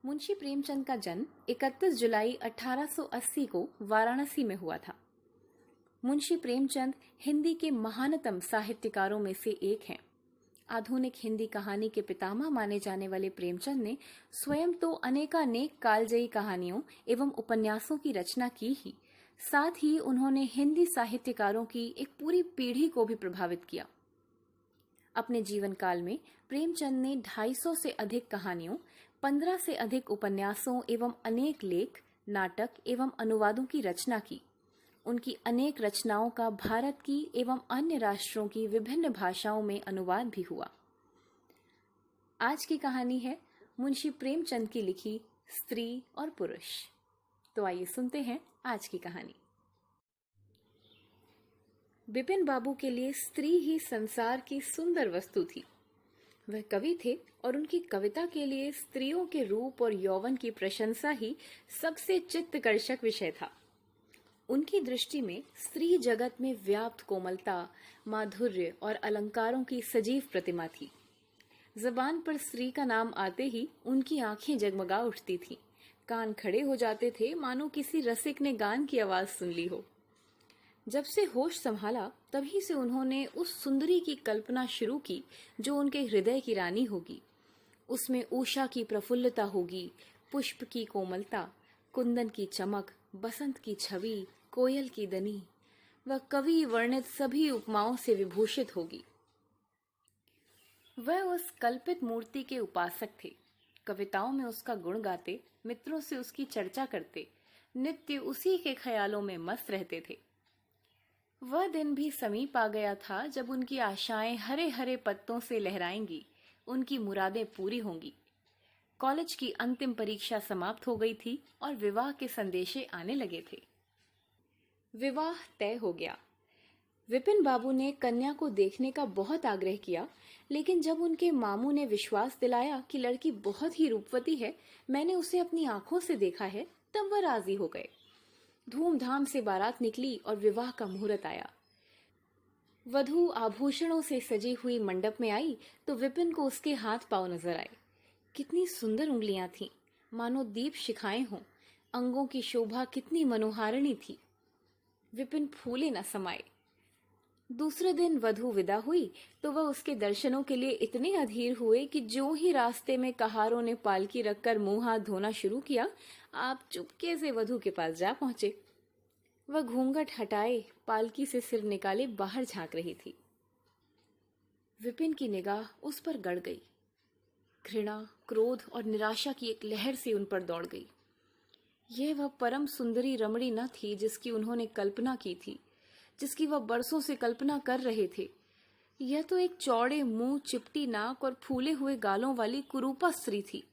मुंशी प्रेमचंद का जन्म 31 जुलाई 1880 को वाराणसी में हुआ था। मुंशी प्रेमचंद हिंदी के महानतम साहित्यकारों में से एक हैं। आधुनिक हिंदी कहानी के पितामह माने जाने वाले प्रेमचंद ने स्वयं तो अनेकानेक कालजयी कहानियों एवं उपन्यासों की रचना की ही, साथ ही उन्होंने हिंदी साहित्यकारों की एक पूरी पीढ़ी को भी प्रभावित किया। अपने जीवन काल में प्रेमचंद ने 250 से अधिक कहानियों, 15 से अधिक उपन्यासों एवं अनेक लेख, नाटक एवं अनुवादों की रचना की। उनकी अनेक रचनाओं का भारत की एवं अन्य राष्ट्रों की विभिन्न भाषाओं में अनुवाद भी हुआ। आज की कहानी है मुंशी प्रेमचंद की लिखी स्त्री और पुरुष। तो आइए सुनते हैं आज की कहानी। बिपिन बाबू के लिए स्त्री ही संसार की सुंदर वस्तु थी। वह कवि थे और उनकी कविता के लिए स्त्रियों के रूप और यौवन की प्रशंसा ही सबसे चित्तकर्षक विषय था। उनकी दृष्टि में स्त्री जगत में व्याप्त कोमलता, माधुर्य और अलंकारों की सजीव प्रतिमा थी। जबान पर स्त्री का नाम आते ही उनकी आंखें जगमगा उठती थीं, कान खड़े हो जाते थे मानो किसी रसिक ने गान की आवाज सुन ली हो। जब से होश संभाला तभी से उन्होंने उस सुंदरी की कल्पना शुरू की जो उनके हृदय की रानी होगी। उसमें उषा की प्रफुल्लता होगी, पुष्प की कोमलता, कुंदन की चमक, बसंत की छवि, कोयल की दनी, वह कवि वर्णित सभी उपमाओं से विभूषित होगी। वह उस कल्पित मूर्ति के उपासक थे। कविताओं में उसका गुण गाते, मित्रों से उसकी चर्चा करते, नित्य उसी के ख्यालों में मस्त रहते थे। वह दिन भी समीप आ गया था जब उनकी आशाएं हरे हरे पत्तों से लहराएंगी, उनकी मुरादें पूरी होंगी। कॉलेज की अंतिम परीक्षा समाप्त हो गई थी और विवाह के संदेशे आने लगे थे। विवाह तय हो गया। विपिन बाबू ने कन्या को देखने का बहुत आग्रह किया, लेकिन जब उनके मामू ने विश्वास दिलाया कि लड़की बहुत ही रूपवती है, मैंने उसे अपनी आंखों से देखा है, तब वह राजी हो गए। धूमधाम से बारात निकली और विवाह का मुहूर्त आया। वधू आभूषणों से सजी हुई मंडप में आई तो विपिन को उसके हाथ पांव नजर आए। कितनी सुंदर उंगलियां थीं, मानो दीप शिखाएं हों। अंगों की शोभा कितनी मनोहारिणी थी। विपिन फूले न समाये। दूसरे दिन वधू विदा हुई तो वह उसके दर्शनों के लिए इतने अधीर हुए कि जो ही रास्ते में कहारों ने पालकी रखकर मुंह हाथ धोना शुरू किया, आप चुपके से वधू के पास जा पहुंचे। वह घूंघट हटाए, पालकी से सिर निकाले बाहर झांक रही थी। विपिन की निगाह उस पर गड़ गई। घृणा, क्रोध और निराशा की एक लहर से उन पर दौड़ गई। यह वह परम सुंदरी रमणी न थी जिसकी उन्होंने कल्पना की थी, जिसकी वह बरसों से कल्पना कर रहे थे। यह तो एक चौड़े मुंह, चिपटी नाक और फूले हुए गालों वाली कुरूपा स्त्री थी।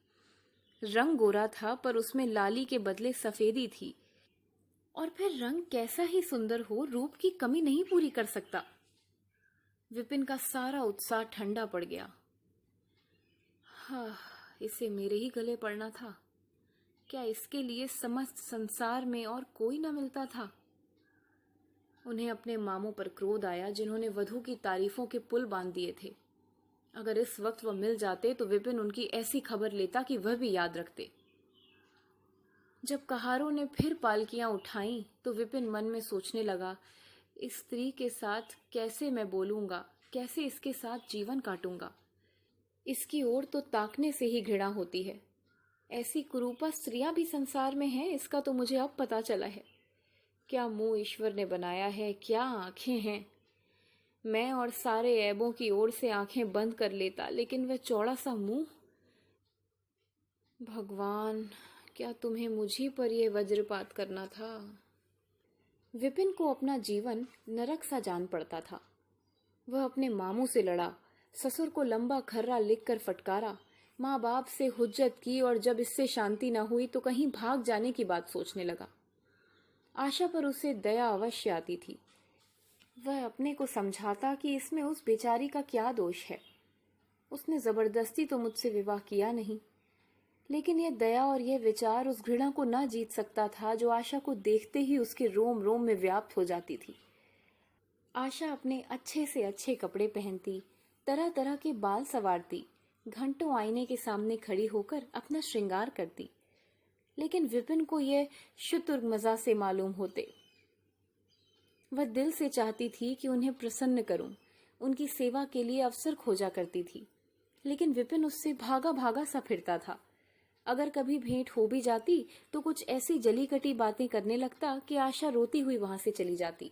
रंग गोरा था पर उसमें लाली के बदले सफेदी थी। और फिर रंग कैसा ही सुंदर हो, रूप की कमी नहीं पूरी कर सकता। विपिन का सारा उत्साह ठंडा पड़ गया। हाँ, इसे मेरे ही गले पड़ना था। क्या इसके लिए समस्त संसार में और कोई न मिलता था? उन्हें अपने मामों पर क्रोध आया जिन्होंने वधू की तारीफों के पुल बांध दिए थे। अगर इस वक्त वह मिल जाते तो विपिन उनकी ऐसी खबर लेता कि वह भी याद रखते। जब कहारों ने फिर पालकियां उठाईं तो विपिन मन में सोचने लगा, इस स्त्री के साथ कैसे मैं बोलूंगा, कैसे इसके साथ जीवन काटूंगा। इसकी ओर तो ताकने से ही घृणा होती है। ऐसी कुरूपा स्त्रियां भी संसार में हैं, इसका तो मुझे अब पता चला है। क्या मुंह ईश्वर ने बनाया है, क्या आंखें हैं। मैं और सारे ऐबों की ओर से आंखें बंद कर लेता, लेकिन वह चौड़ा सा मुंह। भगवान, क्या तुम्हें मुझी पर यह वज्रपात करना था? विपिन को अपना जीवन नरक सा जान पड़ता था। वह अपने मामू से लड़ा, ससुर को लंबा खर्रा लिखकर फटकारा, माँ बाप से हुज्जत की और जब इससे शांति न हुई तो कहीं भाग जाने की बात सोचने लगा। आशा पर उसे दया अवश्य आती थी। वह अपने को समझाता कि इसमें उस बेचारी का क्या दोष है। उसने जबरदस्ती तो मुझसे विवाह किया नहीं, लेकिन यह दया और यह विचार उस घृणा को न जीत सकता था जो आशा को देखते ही उसके रोम रोम में व्याप्त हो जाती थी। आशा अपने अच्छे से अच्छे कपड़े पहनती, तरह तरह के बाल संवारती, घंटों आईने के सामने खड़ी होकर अपना श्रृंगार करती, लेकिन विपिन को यह शुतुर्ग मजा से मालूम होते। वह दिल से चाहती थी कि उन्हें प्रसन्न करूं, उनकी सेवा के लिए अवसर खोजा करती थी, लेकिन विपिन उससे भागा भागा सा फिरता था। अगर कभी भेंट हो भी जाती तो कुछ ऐसी जली कटी बातें करने लगता कि आशा रोती हुई वहां से चली जाती।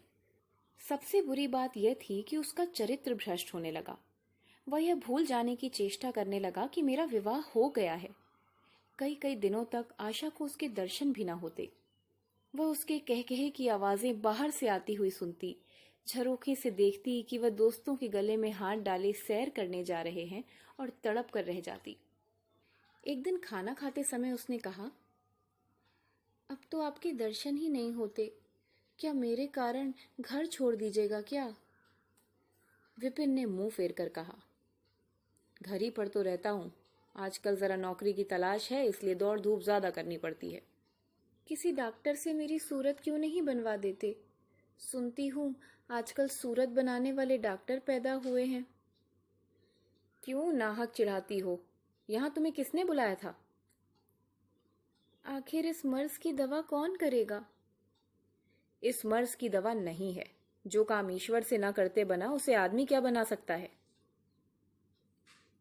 सबसे बुरी बात यह थी कि उसका चरित्र भ्रष्ट होने लगा। वह यह भूल जाने की चेष्टा करने लगा कि मेरा विवाह हो गया है। कई कई दिनों तक आशा को उसके दर्शन भी न होते। वह उसके कहकहे की आवाजें बाहर से आती हुई सुनती, झरोखे से देखती कि वह दोस्तों के गले में हाथ डाले सैर करने जा रहे हैं और तड़प कर रह जाती। एक दिन खाना खाते समय उसने कहा, अब तो आपके दर्शन ही नहीं होते, क्या मेरे कारण घर छोड़ दीजिएगा क्या? विपिन ने मुंह फेर कर कहा, घर ही पर तो रहता हूं, आजकल जरा नौकरी की तलाश है, इसलिए दौड़ धूप ज्यादा करनी पड़ती है। किसी डॉक्टर से मेरी सूरत क्यों नहीं बनवा देते? सुनती हूँ आजकल सूरत बनाने वाले डॉक्टर पैदा हुए हैं। क्यों नाहक चिढ़ाती हो? यहाँ तुम्हें किसने बुलाया था? आखिर इस मर्ज की दवा कौन करेगा? इस मर्ज की दवा नहीं है। जो काम ईश्वर से न करते बना, उसे आदमी क्या बना सकता है?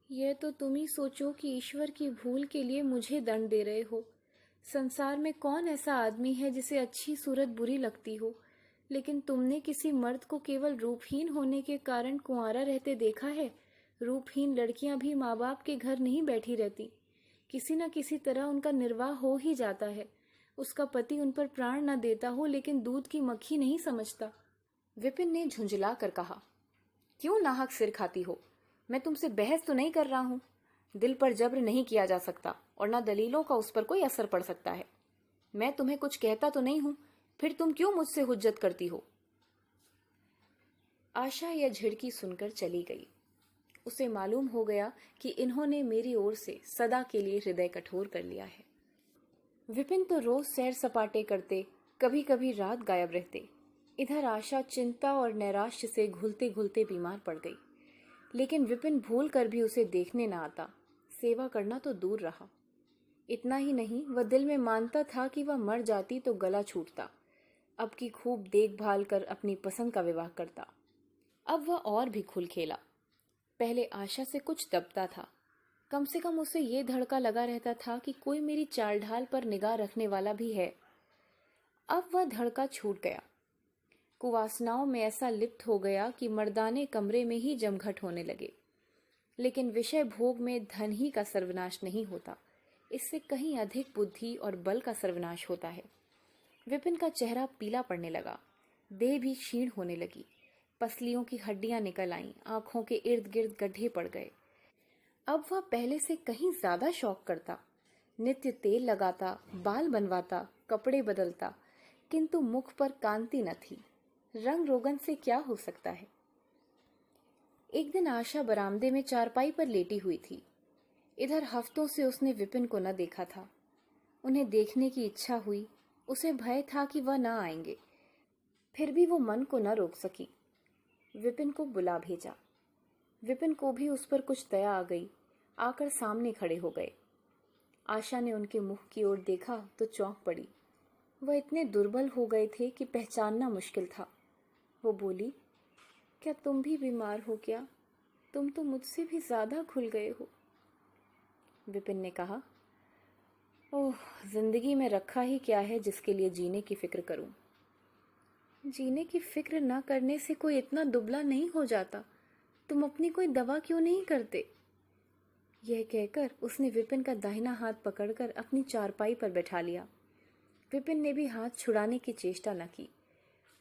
यह तो तुम ही सोचो कि ईश्वर की भूल के लिए मुझे दंड दे रहे हो। संसार में कौन ऐसा आदमी है जिसे अच्छी सूरत बुरी लगती हो, लेकिन तुमने किसी मर्द को केवल रूपहीन होने के कारण कुंवारा रहते देखा है? रूपहीन लड़कियां भी माँ बाप के घर नहीं बैठी रहती, किसी न किसी तरह उनका निर्वाह हो ही जाता है। उसका पति उन पर प्राण न देता हो, लेकिन दूध की मक्खी नहीं समझता। विपिन ने झुंझला कर कहा, क्यों नाहक सिर खाती हो? मैं तुमसे बहस तो नहीं कर रहा हूं। दिल पर जब्र नहीं किया जा सकता और न दलीलों का उस पर कोई असर पड़ सकता है। मैं तुम्हें कुछ कहता तो नहीं हूं, फिर तुम क्यों मुझसे हुज्जत करती हो? आशा यह झिड़की सुनकर चली गई। उसे मालूम हो गया कि इन्होंने मेरी ओर से सदा के लिए हृदय कठोर कर लिया है। विपिन तो रोज सैर सपाटे करते, कभी कभी रात गायब रहते। इधर आशा चिंता और नैराश्य से घुलते घुलते बीमार पड़ गई, लेकिन विपिन भूल कर भी उसे देखने न आता। सेवा करना तो दूर रहा। इतना ही नहीं, वह दिल में मानता था कि वह मर जाती तो गला छूटता, अब की खूब देखभाल कर अपनी पसंद का विवाह करता। अब वह और भी खुल खेला। पहले आशा से कुछ दबता था, कम से कम उसे ये धड़का लगा रहता था कि कोई मेरी चाल ढाल पर निगाह रखने वाला भी है। अब वह धड़का छूट गया। कुवासनाओं में ऐसा लिप्त हो गया कि मर्दाने कमरे में ही जमघट होने लगे। लेकिन विषय भोग में धन ही का सर्वनाश नहीं होता, इससे कहीं अधिक बुद्धि और बल का सर्वनाश होता है। विपिन का चेहरा पीला पड़ने लगा, देह भी क्षीण होने लगी, पसलियों की हड्डियां निकल आईं, आंखों के इर्द गिर्द गड्ढे पड़ गए। अब वह पहले से कहीं ज्यादा शौक करता, नित्य तेल लगाता, बाल बनवाता, कपड़े बदलता, किंतु मुख पर कांति न थी। रंग रोगन से क्या हो सकता है? एक दिन आशा बरामदे में चारपाई पर लेटी हुई थी। इधर हफ्तों से उसने विपिन को न देखा था। उन्हें देखने की इच्छा हुई, उसे भय था कि वह न आएंगे, फिर भी वो मन को न रोक सकी। विपिन को बुला भेजा। विपिन को भी उस पर कुछ दया आ गई, आकर सामने खड़े हो गए। आशा ने उनके मुख की ओर देखा तो चौंक पड़ी। वह इतने दुर्बल हो गए थे कि पहचानना मुश्किल था। वो बोली, क्या तुम भी बीमार हो क्या? तुम तो मुझसे भी ज्यादा खुल गए हो। विपिन ने कहा, ओह, जिंदगी में रखा ही क्या है जिसके लिए जीने की फिक्र करूं? जीने की फिक्र न करने से कोई इतना दुबला नहीं हो जाता। तुम अपनी कोई दवा क्यों नहीं करते? यह कहकर उसने विपिन का दाहिना हाथ पकड़कर अपनी चारपाई पर बैठा लिया। विपिन ने भी हाथ छुड़ाने की चेष्टा न की।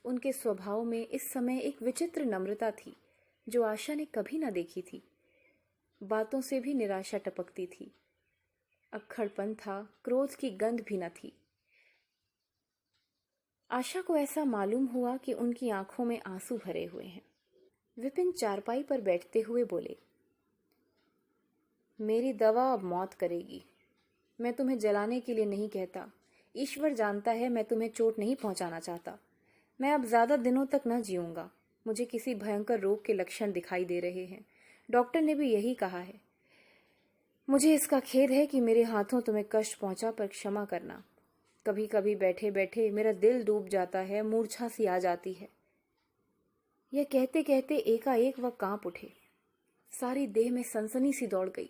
उनके स्वभाव में इस समय एक विचित्र नम्रता थी जो आशा ने कभी न देखी थी। बातों से भी निराशा टपकती थी, अक्खड़पन था, क्रोध की गंध भी न थी। आशा को ऐसा मालूम हुआ कि उनकी आंखों में आंसू भरे हुए हैं। विपिन चारपाई पर बैठते हुए बोले, मेरी दवा अब मौत करेगी। मैं तुम्हें जलाने के लिए नहीं कहता, ईश्वर जानता है मैं तुम्हें चोट नहीं पहुंचाना चाहता। मैं अब ज्यादा दिनों तक न जीऊंगा। मुझे किसी भयंकर रोग के लक्षण दिखाई दे रहे हैं, डॉक्टर ने भी यही कहा है। मुझे इसका खेद है कि मेरे हाथों तुम्हें कष्ट पहुंचा, पर क्षमा करना। कभी कभी बैठे बैठे मेरा दिल डूब जाता है, मूर्छा सी आ जाती है। यह कहते कहते एकाएक वह कांप उठे। सारी देह में सनसनी सी दौड़ गई।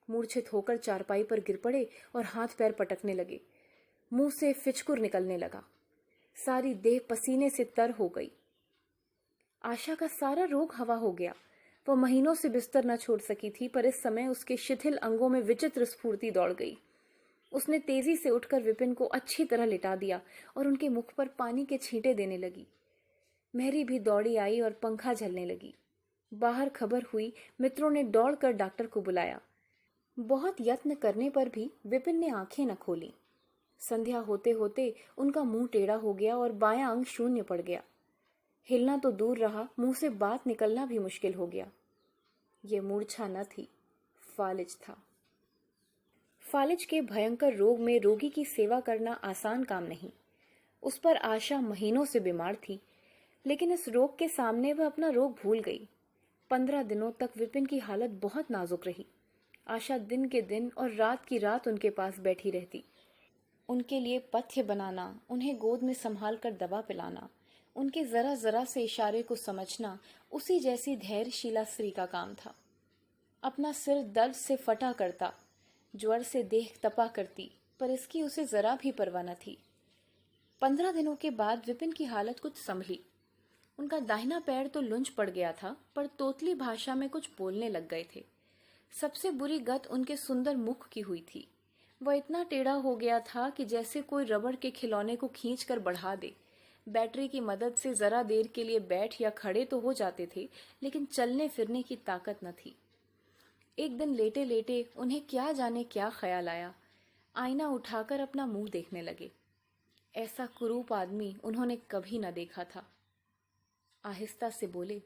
मूर्छित होकर चारपाई पर गिर पड़े और हाथ पैर पटकने लगे। मुंह से फिचकुर निकलने लगा। सारी देह पसीने से तर हो गई। आशा का सारा रोग हवा हो गया। वह महीनों से बिस्तर न छोड़ सकी थी, पर इस समय उसके शिथिल अंगों में विचित्र स्फूर्ति दौड़ गई। उसने तेजी से उठकर विपिन को अच्छी तरह लिटा दिया और उनके मुख पर पानी के छींटे देने लगी। मैरी भी दौड़ी आई और पंखा झलने लगी। बाहर खबर हुई। मित्रों ने दौड़कर डॉक्टर को बुलाया। बहुत यत्न करने पर भी विपिन ने आंखें न खोली। संध्या होते होते उनका मुंह टेढ़ा हो गया और बायां अंग शून्य पड़ गया। हिलना तो दूर रहा, मुंह से बात निकलना भी मुश्किल हो गया। ये मूर्छा न थी, फालिज था। फालिज के भयंकर रोग में रोगी की सेवा करना आसान काम नहीं। उस पर आशा महीनों से बीमार थी, लेकिन इस रोग के सामने वह अपना रोग भूल गई। 15 दिनों तक विपिन की हालत बहुत नाजुक रही। आशा दिन के दिन और रात की रात उनके पास बैठी रहती। उनके लिए पथ्य बनाना, उन्हें गोद में संभाल कर दवा पिलाना, उनके जरा जरा से इशारे को समझना उसी जैसी धैर्यशीला स्त्री का काम था। अपना सिर दर्द से फटा करता, ज्वर से देह तपा करती, पर इसकी उसे जरा भी परवाह न थी। 15 दिनों के बाद विपिन की हालत कुछ संभली। उनका दाहिना पैर तो लुंज पड़ गया था, पर तोतली भाषा में कुछ बोलने लग गए थे। सबसे बुरी गत उनके सुंदर मुख की हुई थी। वह इतना टेढ़ा हो गया था कि जैसे कोई रबड़ के खिलौने को खींचकर बढ़ा दे। बैटरी की मदद से जरा देर के लिए बैठ या खड़े तो हो जाते थे, लेकिन चलने फिरने की ताकत न थी। एक दिन लेटे लेटे उन्हें क्या जाने क्या ख्याल आया। आईना उठाकर अपना मुंह देखने लगे। ऐसा कुरूप आदमी उन्होंने कभी न देखा था। आहिस्ता से बोले,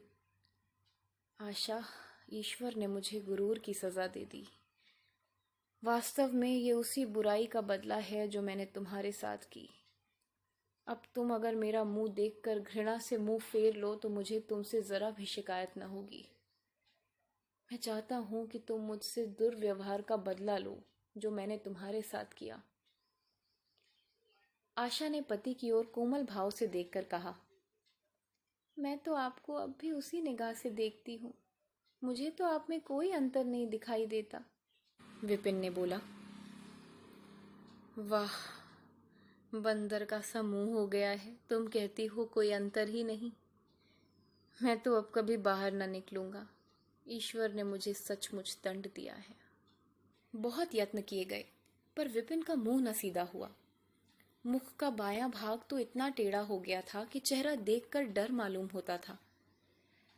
आशा, ईश्वर ने मुझे गुरूर की सजा दे दी। वास्तव में ये उसी बुराई का बदला है जो मैंने तुम्हारे साथ की। अब तुम अगर मेरा मुंह देखकर घृणा से मुंह फेर लो तो मुझे तुमसे जरा भी शिकायत न होगी। मैं चाहता हूं कि तुम मुझसे दुर्व्यवहार का बदला लो जो मैंने तुम्हारे साथ किया। आशा ने पति की ओर कोमल भाव से देखकर कहा, मैं तो आपको अब भी उसी निगाह से देखती हूँ। मुझे तो आप में कोई अंतर नहीं दिखाई देता। विपिन ने बोला, वाह, बंदर का सा मुंह हो गया है। तुम कहती हो कोई अंतर ही नहीं। मैं तो अब कभी बाहर न निकलूंगा। ईश्वर ने मुझे सचमुच दंड दिया है। बहुत यत्न किए गए, पर विपिन का मुंह न सीधा हुआ। मुख का बायां भाग तो इतना टेढ़ा हो गया था कि चेहरा देखकर डर मालूम होता था।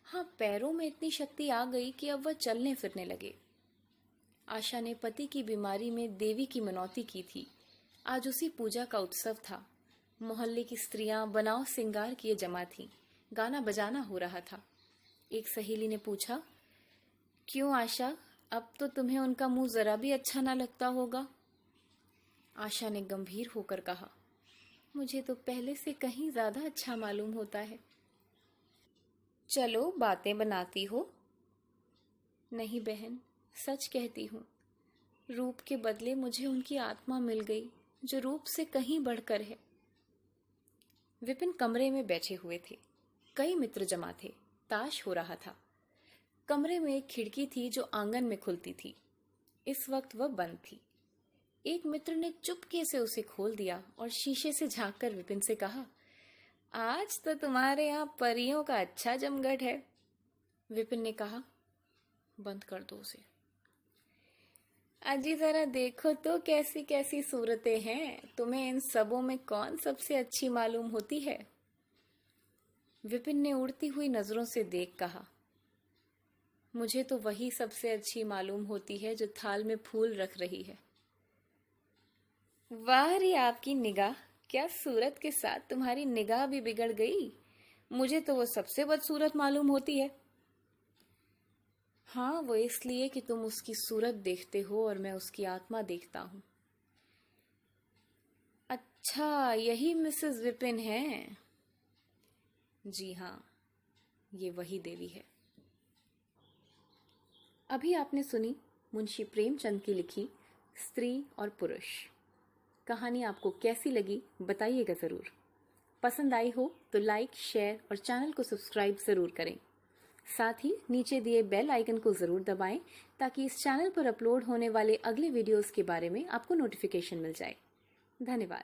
हाँ, पैरों में इतनी शक्ति आ गई कि अब वह चलने फिरने लगे। आशा ने पति की बीमारी में देवी की मनौती की थी। आज उसी पूजा का उत्सव था। मोहल्ले की स्त्रियां बनाव सिंगार किए जमा थीं। गाना बजाना हो रहा था। एक सहेली ने पूछा, क्यों आशा, अब तो तुम्हें उनका मुंह जरा भी अच्छा ना लगता होगा? आशा ने गंभीर होकर कहा, मुझे तो पहले से कहीं ज्यादा अच्छा मालूम होता है। चलो बातें बनाती हो। नहीं बहन, सच कहती हूँ। रूप के बदले मुझे उनकी आत्मा मिल गई, जो रूप से कहीं बढ़कर है। विपिन कमरे में बैठे हुए थे। कई मित्र जमा थे। ताश हो रहा था। कमरे में एक खिड़की थी जो आंगन में खुलती थी। इस वक्त वह बंद थी। एक मित्र ने चुपके से उसे खोल दिया और शीशे से झांककर विपिन से कहा, आज तो तुम्हारे यहाँ परियों का अच्छा जमघट है। विपिन ने कहा, बंद कर दो उसे। अजी जरा देखो तो कैसी कैसी सूरतें हैं। तुम्हें इन सबों में कौन सबसे अच्छी मालूम होती है? विपिन ने उड़ती हुई नजरों से देख कहा, मुझे तो वही सबसे अच्छी मालूम होती है जो थाल में फूल रख रही है। वाह रे आपकी निगाह, क्या सूरत के साथ तुम्हारी निगाह भी बिगड़ गई। मुझे तो वो सबसे बदसूरत मालूम होती है। हाँ, वो इसलिए कि तुम उसकी सूरत देखते हो और मैं उसकी आत्मा देखता हूं। अच्छा, यही मिसेस विपिन है? जी हाँ, ये वही देवी है। अभी आपने सुनी मुंशी प्रेमचंद की लिखी स्त्री और पुरुष। कहानी आपको कैसी लगी बताइएगा ज़रूर। पसंद आई हो तो लाइक, शेयर और चैनल को सब्सक्राइब ज़रूर करें। साथ ही नीचे दिए बेल आइकन को ज़रूर दबाएं ताकि इस चैनल पर अपलोड होने वाले अगले वीडियोस के बारे में आपको नोटिफिकेशन मिल जाए। धन्यवाद।